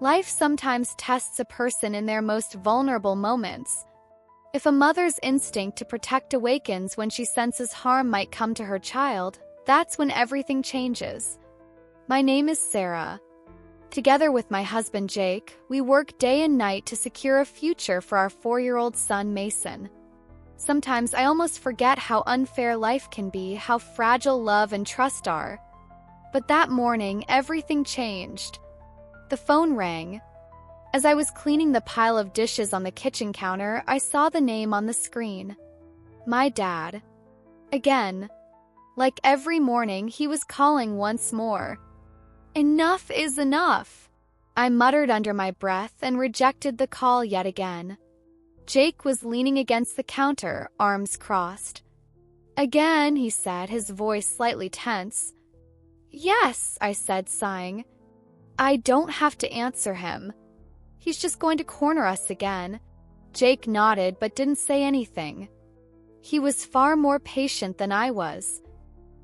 Life sometimes tests a person in their most vulnerable moments. If a mother's instinct to protect awakens when she senses harm might come to her child, that's when everything changes. My name is Sarah. Together with my husband Jake, we work day and night to secure a future for our 4-year-old son Mason. Sometimes I almost forget how unfair life can be, how fragile love and trust are. But that morning, everything changed. The phone rang. As I was cleaning the pile of dishes on the kitchen counter, I saw the name on the screen. My dad. Again. Like every morning, he was calling once more. Enough is enough, I muttered under my breath and rejected the call yet again. Jake was leaning against the counter, arms crossed. Again, he said, his voice slightly tense. Yes, I said, sighing. I don't have to answer him. He's just going to corner us again. Jake nodded but didn't say anything. He was far more patient than I was.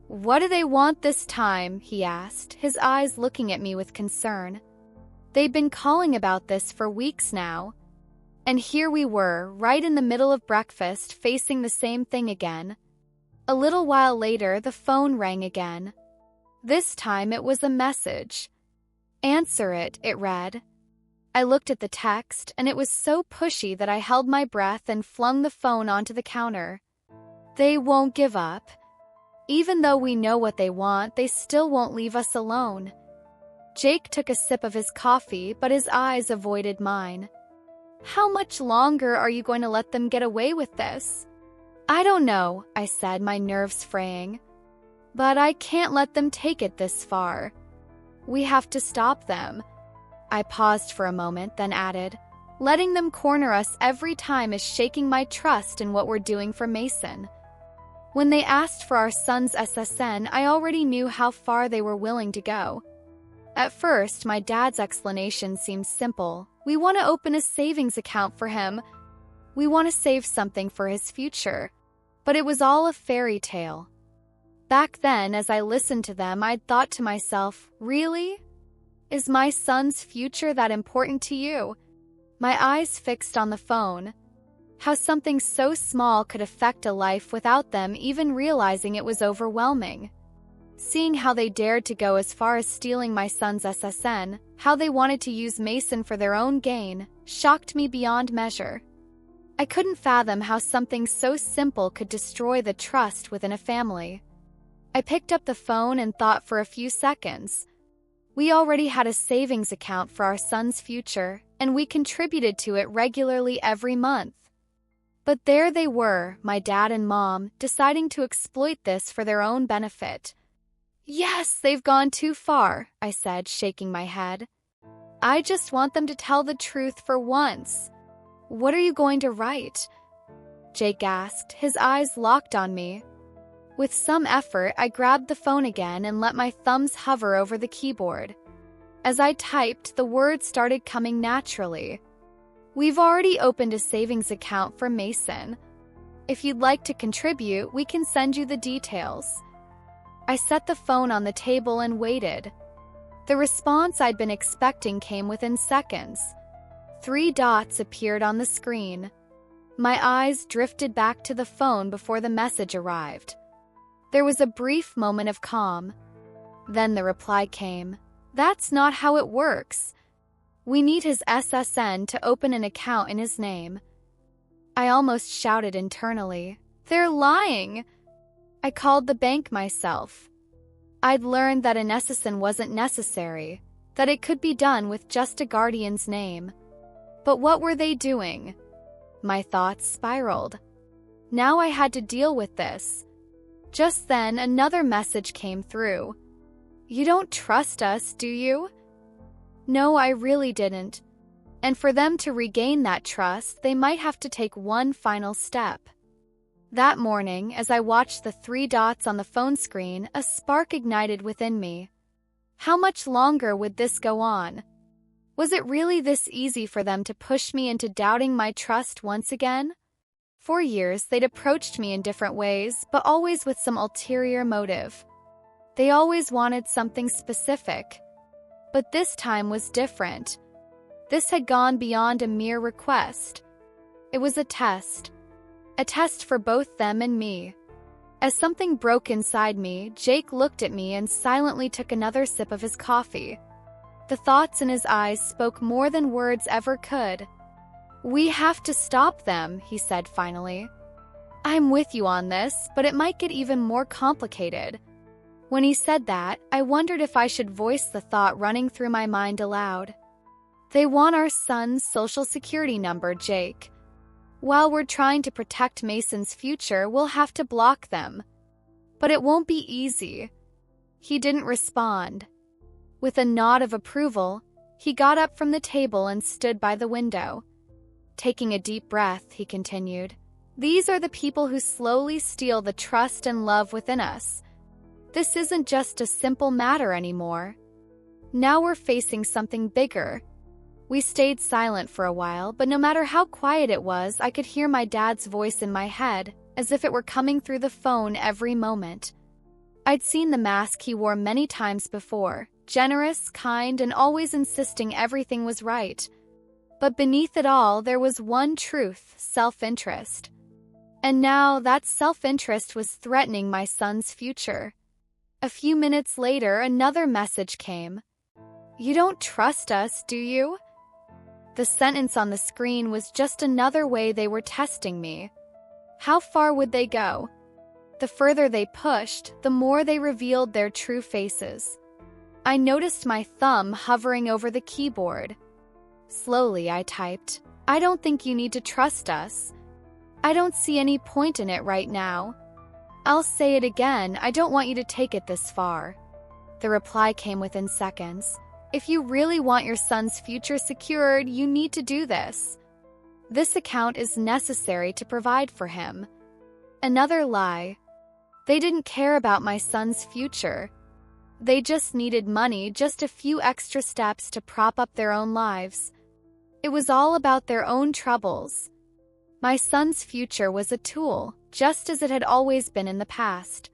What do they want this time? He asked, his eyes looking at me with concern. They'd been calling about this for weeks now. And here we were, right in the middle of breakfast, facing the same thing again. A little while later, the phone rang again. This time it was a message. Answer it, it read. I looked at the text, and it was so pushy that I held my breath and flung the phone onto the counter. They won't give up. Even though we know what they want, they still won't leave us alone. Jake took a sip of his coffee, but his eyes avoided mine. How much longer are you going to let them get away with this? I don't know, I said, my nerves fraying. But I can't let them take it this far. We have to stop them. I paused for a moment, then added, letting them corner us every time is shaking my trust in what we're doing for Mason. When they asked for our son's SSN, I already knew how far they were willing to go. At first, my dad's explanation seemed simple. We want to open a savings account for him. We want to save something for his future. But it was all a fairy tale. Back then, as I listened to them, I'd thought to myself, really? Is my son's future that important to you? My eyes fixed on the phone. How something so small could affect a life without them even realizing it was overwhelming. Seeing how they dared to go as far as stealing my son's SSN, how they wanted to use Mason for their own gain, shocked me beyond measure. I couldn't fathom how something so simple could destroy the trust within a family. I picked up the phone and thought for a few seconds. We already had a savings account for our son's future, and we contributed to it regularly every month. But there they were, my dad and mom, deciding to exploit this for their own benefit. Yes, they've gone too far, I said, shaking my head. I just want them to tell the truth for once. What are you going to write? Jake asked, his eyes locked on me. With some effort, I grabbed the phone again and let my thumbs hover over the keyboard. As I typed, the words started coming naturally. We've already opened a savings account for Mason. If you'd like to contribute, we can send you the details. I set the phone on the table and waited. The response I'd been expecting came within seconds. 3 dots appeared on the screen. My eyes drifted back to the phone before the message arrived. There was a brief moment of calm. Then the reply came. That's not how it works. We need his SSN to open an account in his name. I almost shouted internally. They're lying! I called the bank myself. I'd learned that an SSN wasn't necessary, that it could be done with just a guardian's name. But what were they doing? My thoughts spiraled. Now I had to deal with this. Just then, another message came through. You don't trust us, do you? No, I really didn't. And for them to regain that trust, they might have to take one final step. That morning, as I watched the 3 dots on the phone screen, a spark ignited within me. How much longer would this go on? Was it really this easy for them to push me into doubting my trust once again? For years, they'd approached me in different ways, but always with some ulterior motive. They always wanted something specific. But this time was different. This had gone beyond a mere request. It was a test for both them and me. As something broke inside me, Jake looked at me and silently took another sip of his coffee. The thoughts in his eyes spoke more than words ever could. "We have to stop them," he said finally. "I'm with you on this, but it might get even more complicated." When he said that, I wondered if I should voice the thought running through my mind aloud. "They want our son's social security number, Jake. While we're trying to protect Mason's future, we'll have to block them. But it won't be easy." He didn't respond. With a nod of approval, he got up from the table and stood by the window. Taking a deep breath, he continued, "These are the people who slowly steal the trust and love within us. This isn't just a simple matter anymore. Now we're facing something bigger." We stayed silent for a while, but no matter how quiet it was, I could hear my dad's voice in my head, as if it were coming through the phone every moment. I'd seen the mask he wore many times before, generous, kind, and always insisting everything was right. But beneath it all, there was one truth: self-interest. And now that self-interest was threatening my son's future. A few minutes later, another message came. "You don't trust us, do you?" The sentence on the screen was just another way they were testing me. How far would they go? The further they pushed, the more they revealed their true faces. I noticed my thumb hovering over the keyboard. Slowly, I typed, "I don't think you need to trust us. I don't see any point in it right now. I'll say it again, I don't want you to take it this far." The reply came within seconds. "If you really want your son's future secured, you need to do this. This account is necessary to provide for him." Another lie. They didn't care about my son's future. They just needed money, just a few extra steps to prop up their own lives. It was all about their own troubles. My son's future was a tool, just as it had always been in the past.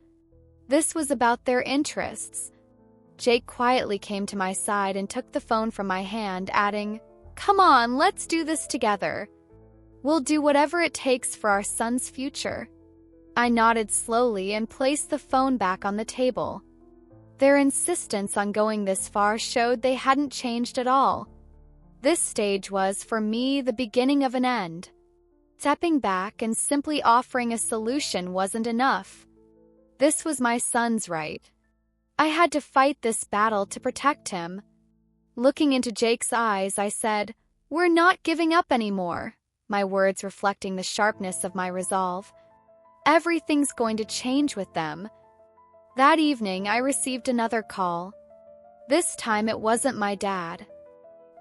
This was about their interests. Jake quietly came to my side and took the phone from my hand, adding, "Come on, let's do this together. We'll do whatever it takes for our son's future." I nodded slowly and placed the phone back on the table. Their insistence on going this far showed they hadn't changed at all. This stage was, for me, the beginning of an end. Stepping back and simply offering a solution wasn't enough. This was my son's right. I had to fight this battle to protect him. Looking into Jake's eyes, I said, "We're not giving up anymore," my words reflecting the sharpness of my resolve. "Everything's going to change with them." That evening, I received another call. This time it wasn't my dad.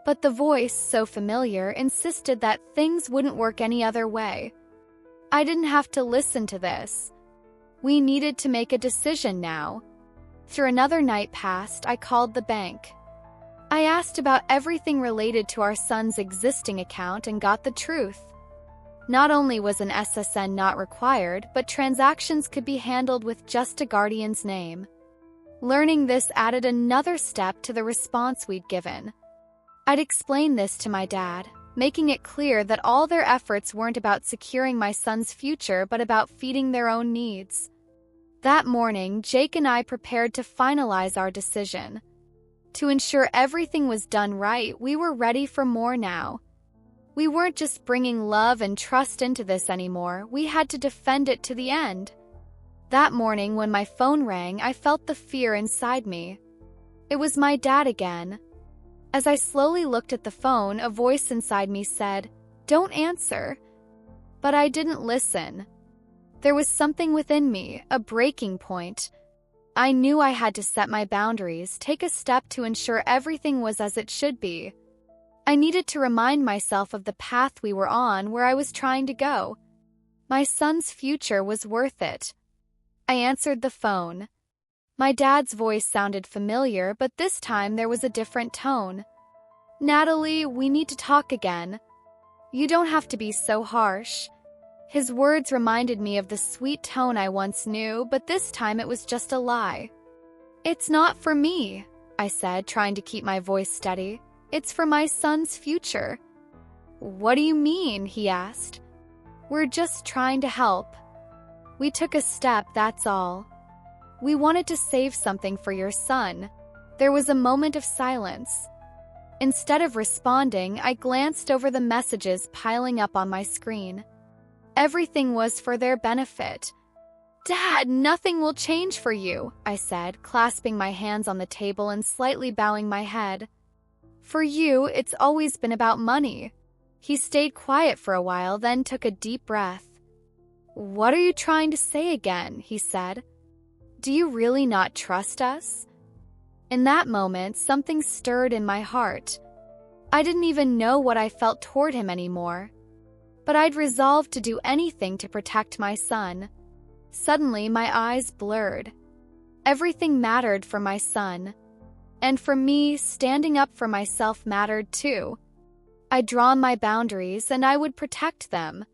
But the voice, so familiar, insisted that things wouldn't work any other way. I didn't have to listen to this. We needed to make a decision now. Through another night passed, I called the bank. I asked about everything related to our son's existing account and got the truth. Not only was an SSN not required, but transactions could be handled with just a guardian's name. Learning this added another step to the response we'd given. I'd explained this to my dad, making it clear that all their efforts weren't about securing my son's future but about feeding their own needs. That morning, Jake and I prepared to finalize our decision. To ensure everything was done right, we were ready for more now. We weren't just bringing love and trust into this anymore, we had to defend it to the end. That morning, when my phone rang, I felt the fear inside me. It was my dad again. As I slowly looked at the phone, a voice inside me said, "Don't answer." But I didn't listen. There was something within me, a breaking point. I knew I had to set my boundaries, take a step to ensure everything was as it should be. I needed to remind myself of the path we were on, where I was trying to go. My son's future was worth it. I answered the phone. My dad's voice sounded familiar, but this time there was a different tone. "Natalie, we need to talk again. You don't have to be so harsh." His words reminded me of the sweet tone I once knew, but this time it was just a lie. "It's not for me," I said, trying to keep my voice steady. It's for my son's future." "What do you mean?" he asked. "We're just trying to help. We took a step, that's all. We wanted to save something for your son." There was a moment of silence. Instead of responding, I glanced over the messages piling up on my screen. Everything was for their benefit. "Dad, nothing will change for you," I said, clasping my hands on the table and slightly bowing my head. "For you, it's always been about money." He stayed quiet for a while, then took a deep breath. "What are you trying to say again?" he said. "Do you really not trust us?" In that moment, something stirred in my heart. I didn't even know what I felt toward him anymore. But I'd resolved to do anything to protect my son. Suddenly, my eyes blurred. Everything mattered for my son. And for me, standing up for myself mattered too. I'd drawn my boundaries, and I would protect them.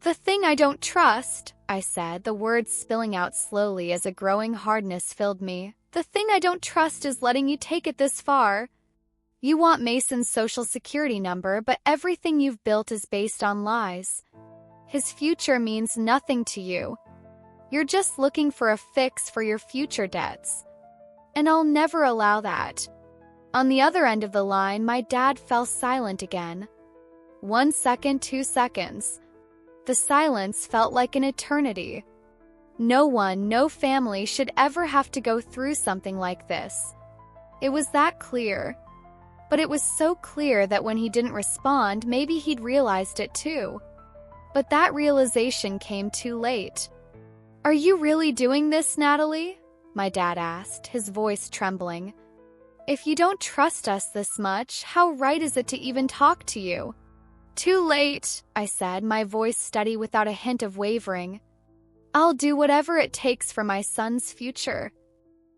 "The thing I don't trust," I said, the words spilling out slowly as a growing hardness filled me. "The thing I don't trust is letting you take it this far. You want Mason's social security number, but everything you've built is based on lies. His future means nothing to you. You're just looking for a fix for your future debts. And I'll never allow that." On the other end of the line, my dad fell silent again. 1 second, 2 seconds. The silence felt like an eternity. No one, no family should ever have to go through something like this. It was that clear. But it was so clear that when he didn't respond, maybe he'd realized it too. But that realization came too late. "Are you really doing this, Natalie?" my dad asked, his voice trembling. "If you don't trust us this much, how right is it to even talk to you?" "Too late," I said, my voice steady without a hint of wavering. "I'll do whatever it takes for my son's future.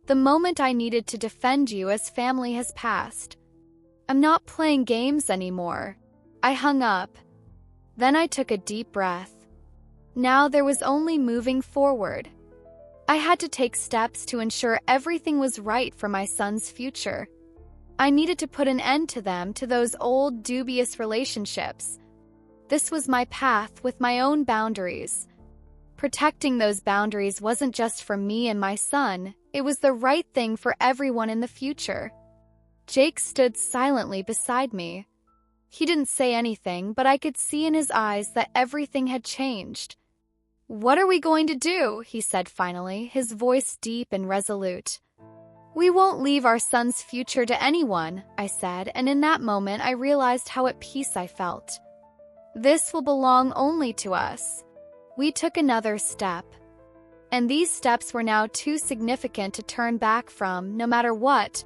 The moment I needed to defend you as family has passed. I'm not playing games anymore." I hung up. Then I took a deep breath. Now there was only moving forward. I had to take steps to ensure everything was right for my son's future. I needed to put an end to them, to those old, dubious relationships. This was my path with my own boundaries. Protecting those boundaries wasn't just for me and my son, it was the right thing for everyone in the future. Jake stood silently beside me. He didn't say anything, but I could see in his eyes that everything had changed. "What are we going to do?" he said finally, his voice deep and resolute. "We won't leave our son's future to anyone," I said, and in that moment I realized how at peace I felt. This will belong only to us. We took another step. And these steps were now too significant to turn back from, no matter what.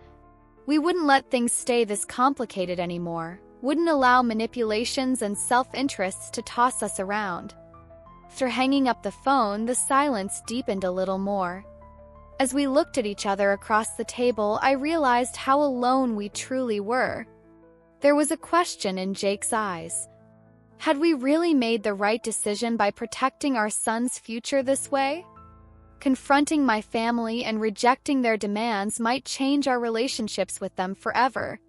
We wouldn't let things stay this complicated anymore, wouldn't allow manipulations and self-interests to toss us around. After hanging up the phone, the silence deepened a little more. As we looked at each other across the table, I realized how alone we truly were. There was a question in Jake's eyes. Had we really made the right decision by protecting our son's future this way? Confronting my family and rejecting their demands might change our relationships with them forever.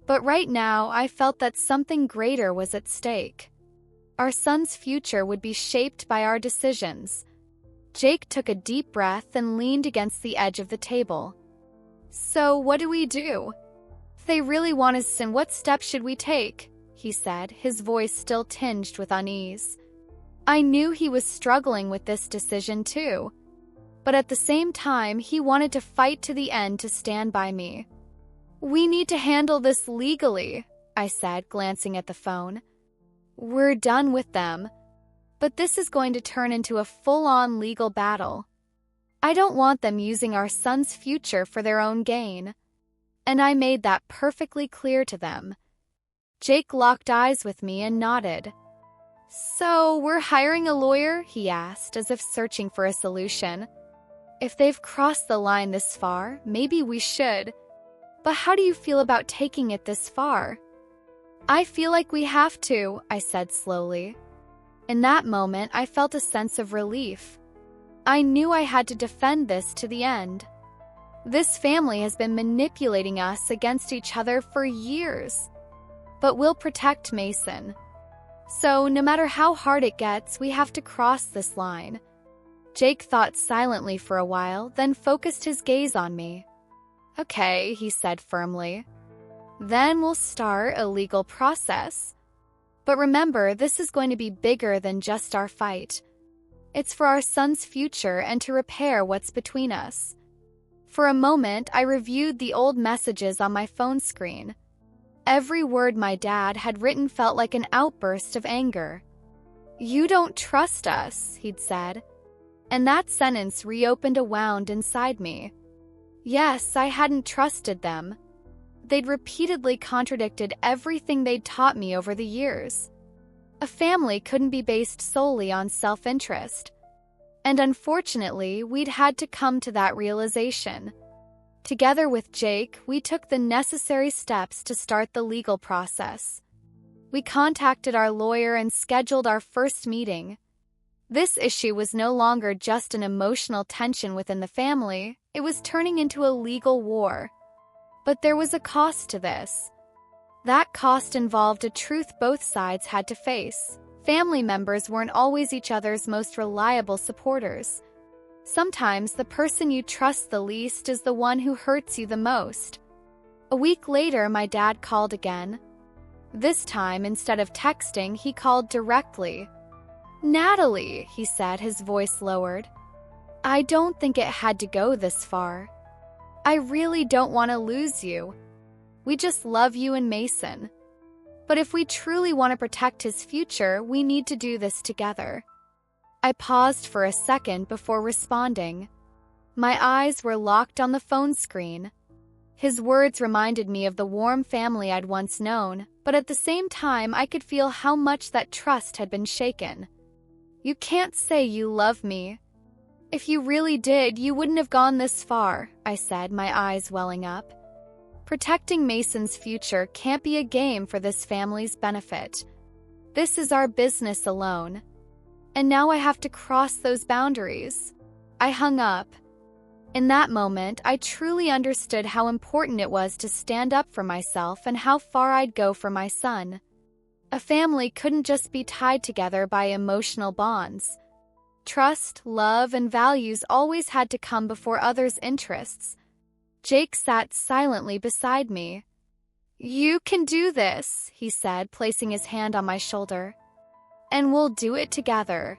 But right now, I felt that something greater was at stake. Our son's future would be shaped by our decisions. Jake took a deep breath and leaned against the edge of the table. "So, what do we do? If they really want us in, what steps should we take?" he said, his voice still tinged with unease. I knew he was struggling with this decision too. But at the same time, he wanted to fight to the end to stand by me. "We need to handle this legally," I said, glancing at the phone. "We're done with them. But this is going to turn into a full-on legal battle. I don't want them using our son's future for their own gain." And I made that perfectly clear to them. Jake locked eyes with me and nodded. "So, we're hiring a lawyer?" he asked, as if searching for a solution. "If they've crossed the line this far, maybe we should. But how do you feel about taking it this far?" "I feel like we have to," I said slowly. In that moment, I felt a sense of relief. I knew I had to defend this to the end. This family has been manipulating us against each other for years. But we'll protect Mason. So, no matter how hard it gets, we have to cross this line. Jake thought silently for a while, then focused his gaze on me. Okay, he said firmly. Then we'll start a legal process. But remember, this is going to be bigger than just our fight. It's for our son's future and to repair what's between us. For a moment, I reviewed the old messages on my phone screen. Every word my dad had written felt like an outburst of anger. "You don't trust us," he'd said. And that sentence reopened a wound inside me. Yes, I hadn't trusted them. They'd repeatedly contradicted everything they'd taught me over the years. A family couldn't be based solely on self-interest. And unfortunately, we'd had to come to that realization. Together with Jake, we took the necessary steps to start the legal process. We contacted our lawyer and scheduled our first meeting. This issue was no longer just an emotional tension within the family, it was turning into a legal war. But there was a cost to this. That cost involved a truth both sides had to face. Family members weren't always each other's most reliable supporters. Sometimes the person you trust the least is the one who hurts you the most. A week later, my dad called again. This time, instead of texting, he called directly. "Natalie," he said, his voice lowered. "I don't think it had to go this far. I really don't want to lose you. We just love you and Mason. But if we truly want to protect his future, we need to do this together." I paused for a second before responding. My eyes were locked on the phone screen. His words reminded me of the warm family I'd once known, but at the same time I could feel how much that trust had been shaken. "You can't say you love me. If you really did, you wouldn't have gone this far," I said, my eyes welling up. Protecting Mason's future can't be a game for this family's benefit. This is our business alone. And now I have to cross those boundaries. I hung up. In that moment, I truly understood how important it was to stand up for myself and how far I'd go for my son. A family couldn't just be tied together by emotional bonds. Trust, love, and values always had to come before others' interests. Jake sat silently beside me. "You can do this," he said, placing his hand on my shoulder. "And we'll do it together.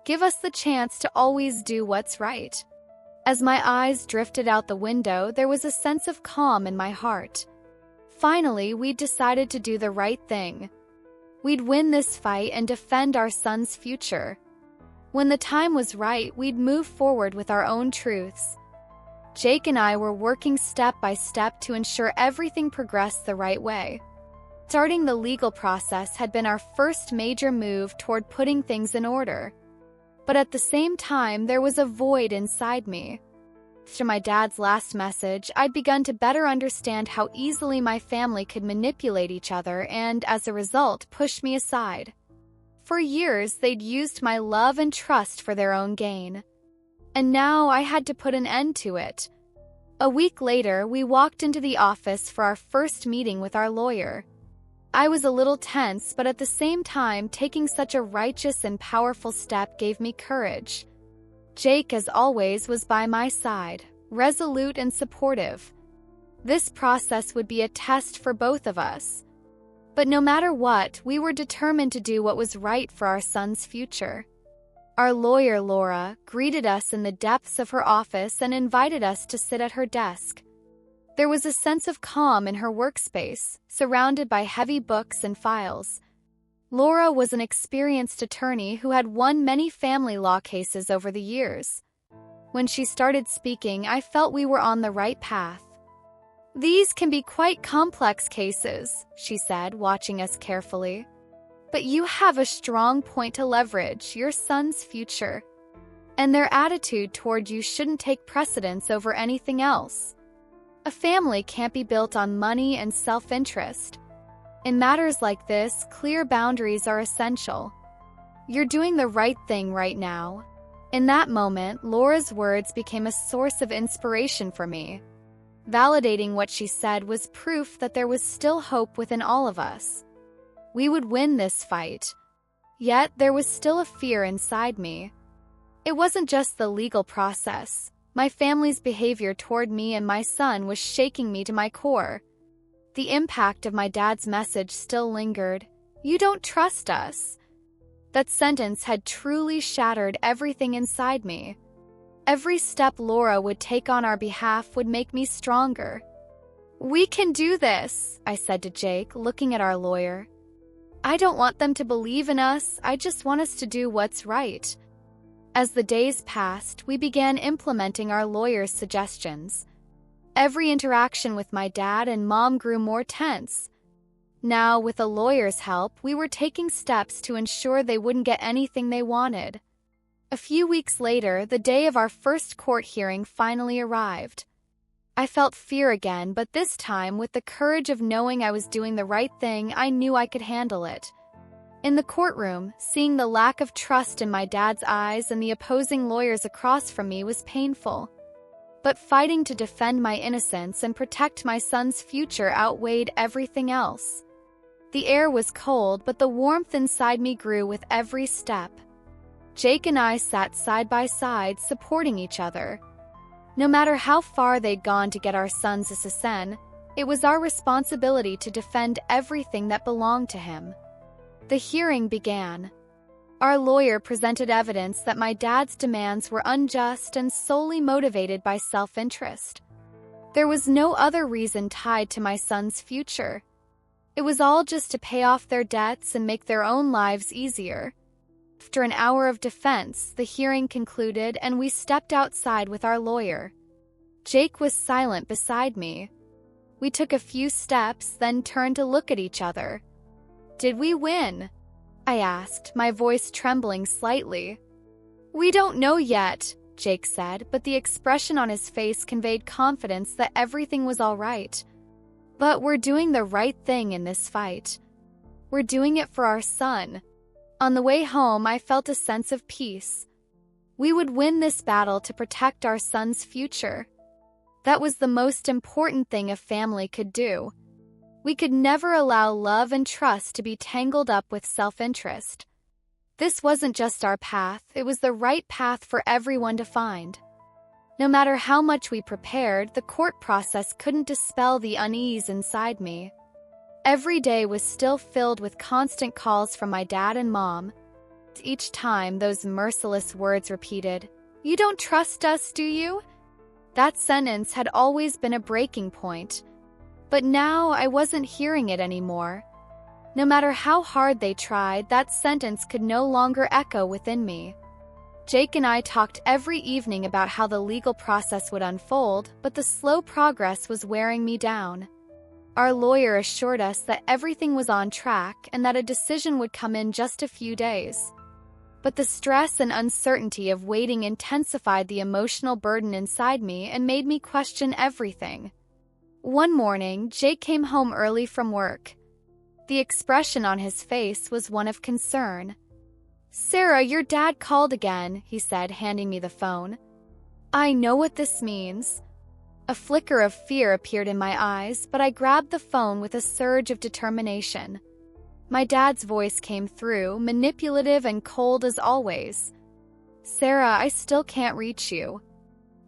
Give us the chance to always do what's right." As my eyes drifted out the window, there was a sense of calm in my heart. Finally, we'd decided to do the right thing. We'd win this fight and defend our son's future. When the time was right, we'd move forward with our own truths. Jake and I were working step by step to ensure everything progressed the right way. Starting the legal process had been our first major move toward putting things in order. But at the same time, there was a void inside me. After my dad's last message, I'd begun to better understand how easily my family could manipulate each other and, as a result, push me aside. For years, they'd used my love and trust for their own gain. And now I had to put an end to it. A week later, we walked into the office for our first meeting with our lawyer. I was a little tense, but at the same time, taking such a righteous and powerful step gave me courage. Jake, as always, was by my side, resolute and supportive. This process would be a test for both of us. But no matter what, we were determined to do what was right for our son's future. Our lawyer, Laura, greeted us in the depths of her office and invited us to sit at her desk. There was a sense of calm in her workspace, surrounded by heavy books and files. Laura was an experienced attorney who had won many family law cases over the years. When she started speaking, I felt we were on the right path. "These can be quite complex cases," she said, watching us carefully. "But you have a strong point to leverage, your son's future. And their attitude toward you shouldn't take precedence over anything else. A family can't be built on money and self-interest. In matters like this, clear boundaries are essential. You're doing the right thing right now. In that moment, Laura's words became a source of inspiration for me. Validating what she said was proof that there was still hope within all of us. We would win this fight. Yet, there was still a fear inside me. It wasn't just the legal process. My family's behavior toward me and my son was shaking me to my core. The impact of my dad's message still lingered. "You don't trust us." That sentence had truly shattered everything inside me. Every step Laura would take on our behalf would make me stronger. "We can do this," I said to Jake, looking at our lawyer. "I don't want them to believe in us, I just want us to do what's right." As the days passed, we began implementing our lawyer's suggestions. Every interaction with my dad and mom grew more tense. Now, with a lawyer's help, we were taking steps to ensure they wouldn't get anything they wanted. A few weeks later, the day of our first court hearing finally arrived. I felt fear again, but this time, with the courage of knowing I was doing the right thing, I knew I could handle it. In the courtroom, seeing the lack of trust in my dad's eyes and the opposing lawyers across from me was painful. But fighting to defend my innocence and protect my son's future outweighed everything else. The air was cold, but the warmth inside me grew with every step. Jake and I sat side by side, supporting each other. No matter how far they'd gone to get our son's SSN, it was our responsibility to defend everything that belonged to him. The hearing began. Our lawyer presented evidence that my dad's demands were unjust and solely motivated by self-interest. There was no other reason tied to my son's future. It was all just to pay off their debts and make their own lives easier. After an hour of defense, the hearing concluded and we stepped outside with our lawyer. Jake was silent beside me. We took a few steps, then turned to look at each other. "Did we win?" I asked, my voice trembling slightly. "We don't know yet," Jake said, but the expression on his face conveyed confidence that everything was all right. "But we're doing the right thing in this fight. We're doing it for our son." On the way home, I felt a sense of peace. We would win this battle to protect our son's future. That was the most important thing a family could do. We could never allow love and trust to be tangled up with self-interest. This wasn't just our path, it was the right path for everyone to find. No matter how much we prepared, the court process couldn't dispel the unease inside me. Every day was still filled with constant calls from my dad and mom. Each time, those merciless words repeated, "You don't trust us, do you?" That sentence had always been a breaking point. But now I wasn't hearing it anymore. No matter how hard they tried, that sentence could no longer echo within me. Jake and I talked every evening about how the legal process would unfold, but the slow progress was wearing me down. Our lawyer assured us that everything was on track and that a decision would come in just a few days. But the stress and uncertainty of waiting intensified the emotional burden inside me and made me question everything. One morning, Jake came home early from work. The expression on his face was one of concern. "Sarah, your dad called again," he said, handing me the phone. "I know what this means." A flicker of fear appeared in my eyes, but I grabbed the phone with a surge of determination. My dad's voice came through, manipulative and cold as always. "Sarah, I still can't reach you.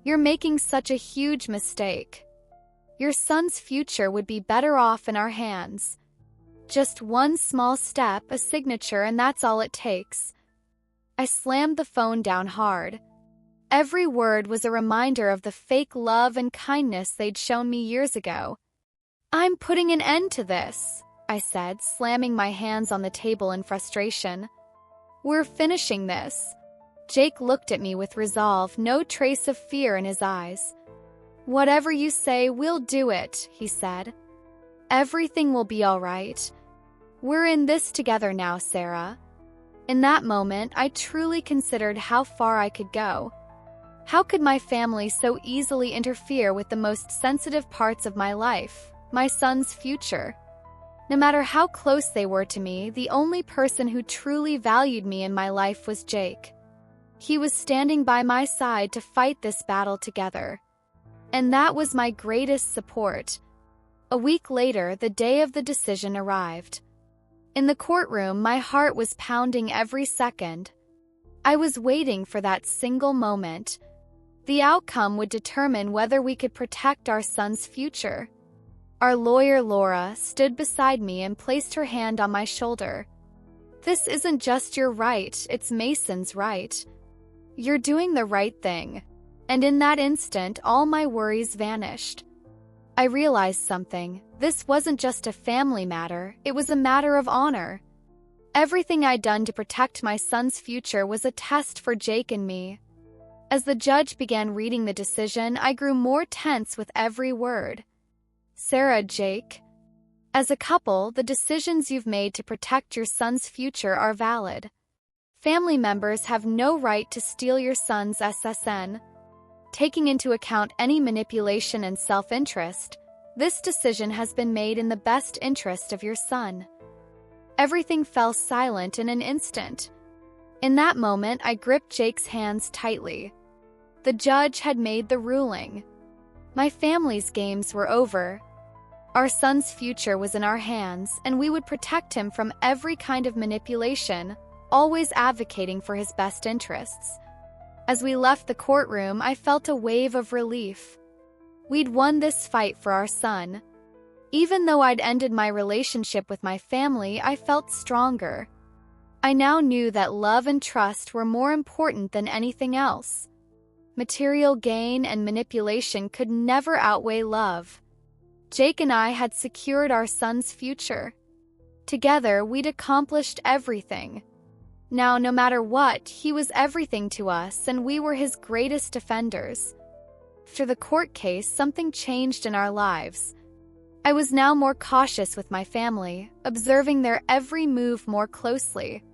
You're making such a huge mistake. Your son's future would be better off in our hands. Just one small step, a signature, and that's all it takes." I slammed the phone down hard. Every word was a reminder of the fake love and kindness they'd shown me years ago. "I'm putting an end to this," I said, slamming my hands on the table in frustration. "We're finishing this." Jake looked at me with resolve, no trace of fear in his eyes. "Whatever you say, we'll do it," he said. "Everything will be all right. We're in this together now, Sarah." In that moment, I truly considered how far I could go. How could my family so easily interfere with the most sensitive parts of my life, my son's future? No matter how close they were to me, the only person who truly valued me in my life was Jake. He was standing by my side to fight this battle together. And that was my greatest support. A week later, the day of the decision arrived. In the courtroom, my heart was pounding every second. I was waiting for that single moment. The outcome would determine whether we could protect our son's future. Our lawyer, Laura, stood beside me and placed her hand on my shoulder. "This isn't just your right, it's Mason's right. You're doing the right thing." And in that instant, all my worries vanished. I realized something. This wasn't just a family matter, it was a matter of honor. Everything I'd done to protect my son's future was a test for Jake and me. As the judge began reading the decision, I grew more tense with every word. "Sarah, Jake, as a couple, the decisions you've made to protect your son's future are valid. Family members have no right to steal your son's SSN. Taking into account any manipulation and self-interest, this decision has been made in the best interest of your son." Everything fell silent in an instant. In that moment, I gripped Jake's hands tightly. The judge had made the ruling. My family's games were over. Our son's future was in our hands, and we would protect him from every kind of manipulation, always advocating for his best interests. As we left the courtroom, I felt a wave of relief. We'd won this fight for our son. Even though I'd ended my relationship with my family, I felt stronger. I now knew that love and trust were more important than anything else. Material gain and manipulation could never outweigh love. Jake and I had secured our son's future. Together, we'd accomplished everything. Now, no matter what, he was everything to us, and we were his greatest defenders. After the court case, something changed in our lives. I was now more cautious with my family, observing their every move more closely.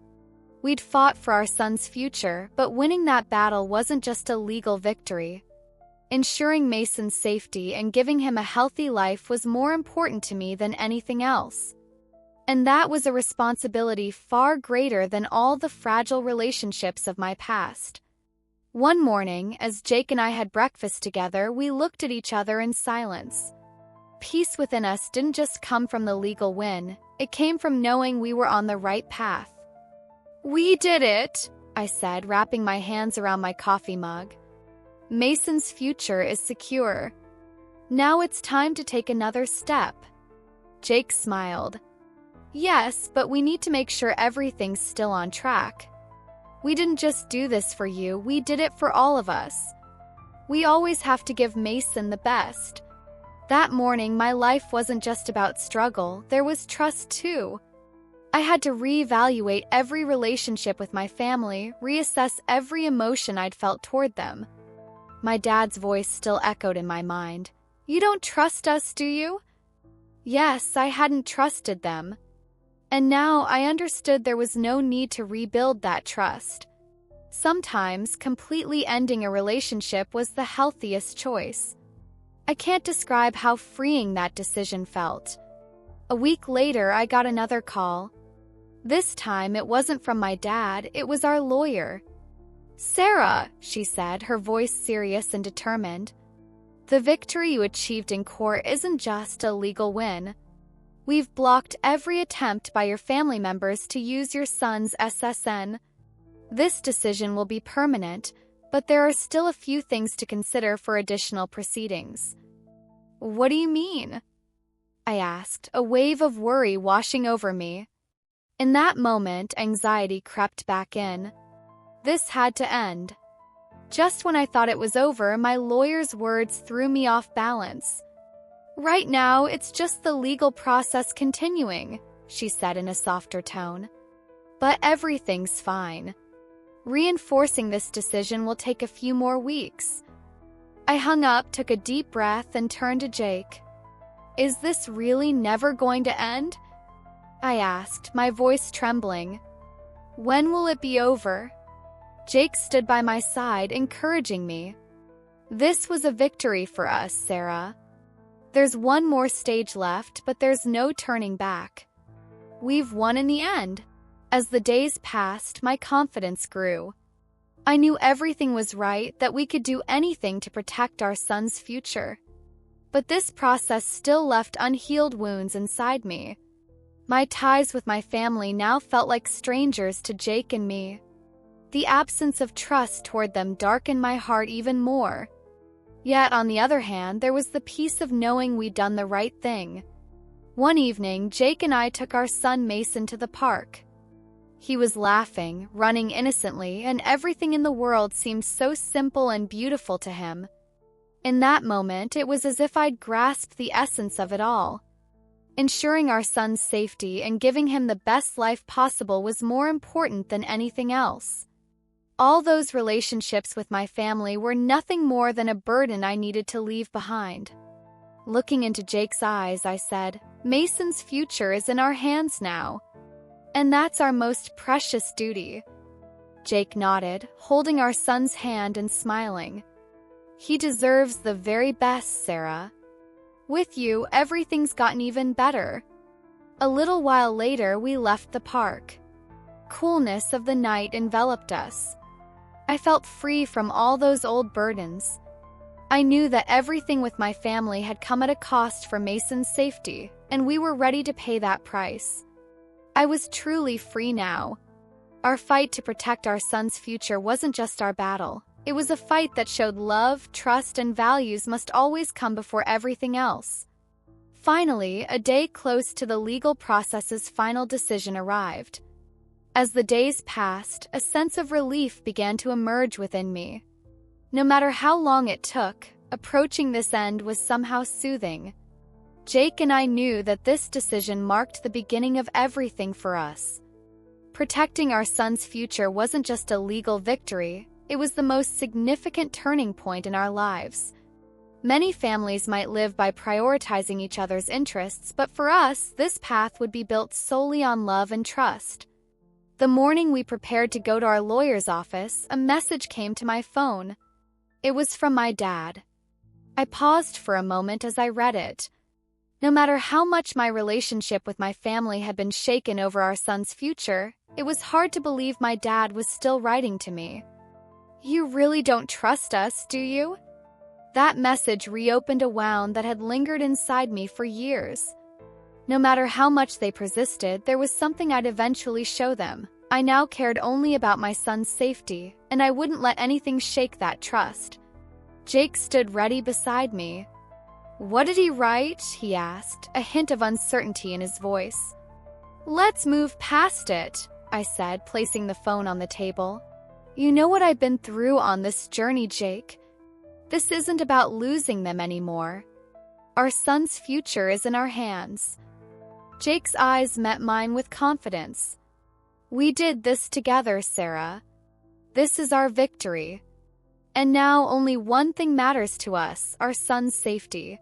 We'd fought for our son's future, but winning that battle wasn't just a legal victory. Ensuring Mason's safety and giving him a healthy life was more important to me than anything else. And that was a responsibility far greater than all the fragile relationships of my past. One morning, as Jake and I had breakfast together, we looked at each other in silence. Peace within us didn't just come from the legal win, it came from knowing we were on the right path. "We did it," I said, wrapping my hands around my coffee mug. "Mason's future is secure. Now it's time to take another step." Jake smiled. "Yes, but we need to make sure everything's still on track. We didn't just do this for you, we did it for all of us. We always have to give Mason the best." That morning, my life wasn't just about struggle, there was trust too. I had to reevaluate every relationship with my family, reassess every emotion I'd felt toward them. My dad's voice still echoed in my mind. "You don't trust us, do you?" Yes, I hadn't trusted them. And now I understood there was no need to rebuild that trust. Sometimes, completely ending a relationship was the healthiest choice. I can't describe how freeing that decision felt. A week later, I got another call. This time, it wasn't from my dad, it was our lawyer. "Sarah," she said, her voice serious and determined. "The victory you achieved in court isn't just a legal win. We've blocked every attempt by your family members to use your son's SSN. This decision will be permanent, but there are still a few things to consider for additional proceedings." "What do you mean?" I asked, a wave of worry washing over me. In that moment, anxiety crept back in. This had to end. Just when I thought it was over, my lawyer's words threw me off balance. "Right now, it's just the legal process continuing," she said in a softer tone. "But everything's fine. Reinforcing this decision will take a few more weeks." I hung up, took a deep breath, and turned to Jake. "Is this really never going to end?" I asked, my voice trembling. "When will it be over?" Jake stood by my side, encouraging me. "This was a victory for us, Sarah. There's one more stage left, but there's no turning back. We've won in the end." As the days passed, my confidence grew. I knew everything was right, that we could do anything to protect our son's future. But this process still left unhealed wounds inside me. My ties with my family now felt like strangers to Jake and me. The absence of trust toward them darkened my heart even more. Yet, on the other hand, there was the peace of knowing we'd done the right thing. One evening, Jake and I took our son Mason to the park. He was laughing, running innocently, and everything in the world seemed so simple and beautiful to him. In that moment, it was as if I'd grasped the essence of it all. Ensuring our son's safety and giving him the best life possible was more important than anything else. All those relationships with my family were nothing more than a burden I needed to leave behind. Looking into Jake's eyes, I said, "Mason's future is in our hands now. And that's our most precious duty." Jake nodded, holding our son's hand and smiling. "He deserves the very best, Sarah. With you, everything's gotten even better." A little while later, we left the park. Coolness of the night enveloped us. I felt free from all those old burdens. I knew that everything with my family had come at a cost for Mason's safety, and we were ready to pay that price. I was truly free now. Our fight to protect our son's future wasn't just our battle. It was a fight that showed love, trust, and values must always come before everything else. Finally, a day close to the legal process's final decision arrived. As the days passed, a sense of relief began to emerge within me. No matter how long it took, approaching this end was somehow soothing. Jake and I knew that this decision marked the beginning of everything for us. Protecting our son's future wasn't just a legal victory, it was the most significant turning point in our lives. Many families might live by prioritizing each other's interests, but for us, this path would be built solely on love and trust. The morning we prepared to go to our lawyer's office, a message came to my phone. It was from my dad. I paused for a moment as I read it. No matter how much my relationship with my family had been shaken over our son's future, it was hard to believe my dad was still writing to me. "You really don't trust us, do you?" That message reopened a wound that had lingered inside me for years. No matter how much they persisted, there was something I'd eventually show them. I now cared only about my son's safety, and I wouldn't let anything shake that trust. Jake stood ready beside me. "What did he write?" he asked, a hint of uncertainty in his voice. "Let's move past it," I said, placing the phone on the table. "You know what I've been through on this journey, Jake. This isn't about losing them anymore. Our son's future is in our hands." Jake's eyes met mine with confidence. "We did this together, Sarah. This is our victory. And now only one thing matters to us, our son's safety."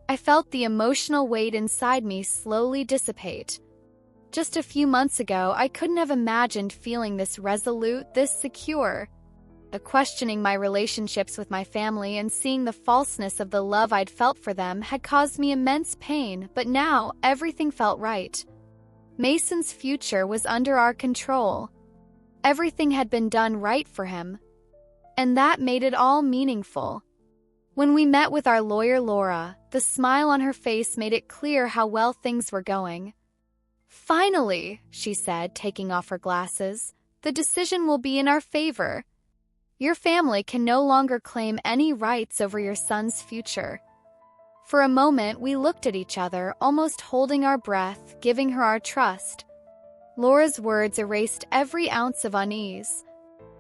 I felt the emotional weight inside me slowly dissipate. Just a few months ago, I couldn't have imagined feeling this resolute, this secure. The questioning my relationships with my family and seeing the falseness of the love I'd felt for them had caused me immense pain, but now everything felt right. Mason's future was under our control. Everything had been done right for him. And that made it all meaningful. When we met with our lawyer Laura, the smile on her face made it clear how well things were going. "Finally," she said, taking off her glasses, "the decision will be in our favor. Your family can no longer claim any rights over your son's future." For a moment, we looked at each other, almost holding our breath, giving her our trust. Laura's words erased every ounce of unease.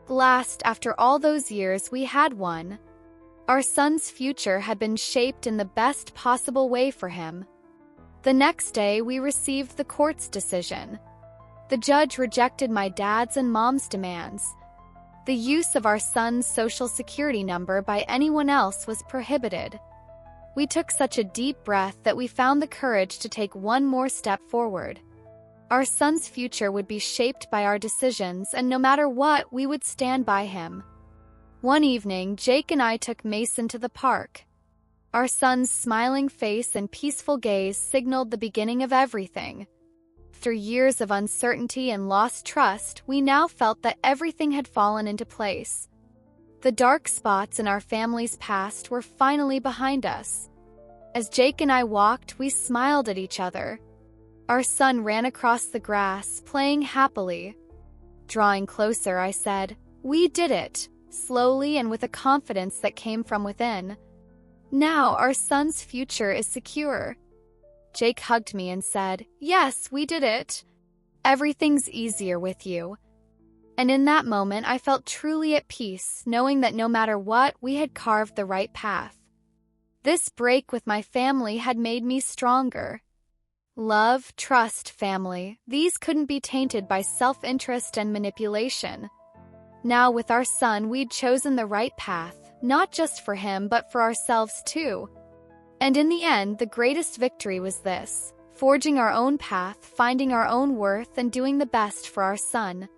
At last, after all those years, we had one. Our son's future had been shaped in the best possible way for him. The next day, we received the court's decision. The judge rejected my dad's and mom's demands. The use of our son's social security number by anyone else was prohibited. We took such a deep breath that we found the courage to take one more step forward. Our son's future would be shaped by our decisions, and no matter what, we would stand by him. One evening, Jake and I took Mason to the park. Our son's smiling face and peaceful gaze signaled the beginning of everything. After years of uncertainty and lost trust, we now felt that everything had fallen into place. The dark spots in our family's past were finally behind us. As Jake and I walked, we smiled at each other. Our son ran across the grass, playing happily. Drawing closer, I said, "We did it," slowly and with a confidence that came from within. Now our son's future is secure. Jake hugged me and said, "Yes, we did it. Everything's easier with you." And in that moment, I felt truly at peace, knowing that no matter what, we had carved the right path. This break with my family had made me stronger. Love, trust, family, these couldn't be tainted by self-interest and manipulation. Now with our son, we'd chosen the right path, not just for him, but for ourselves too. And in the end, the greatest victory was this: forging our own path, finding our own worth, and doing the best for our son.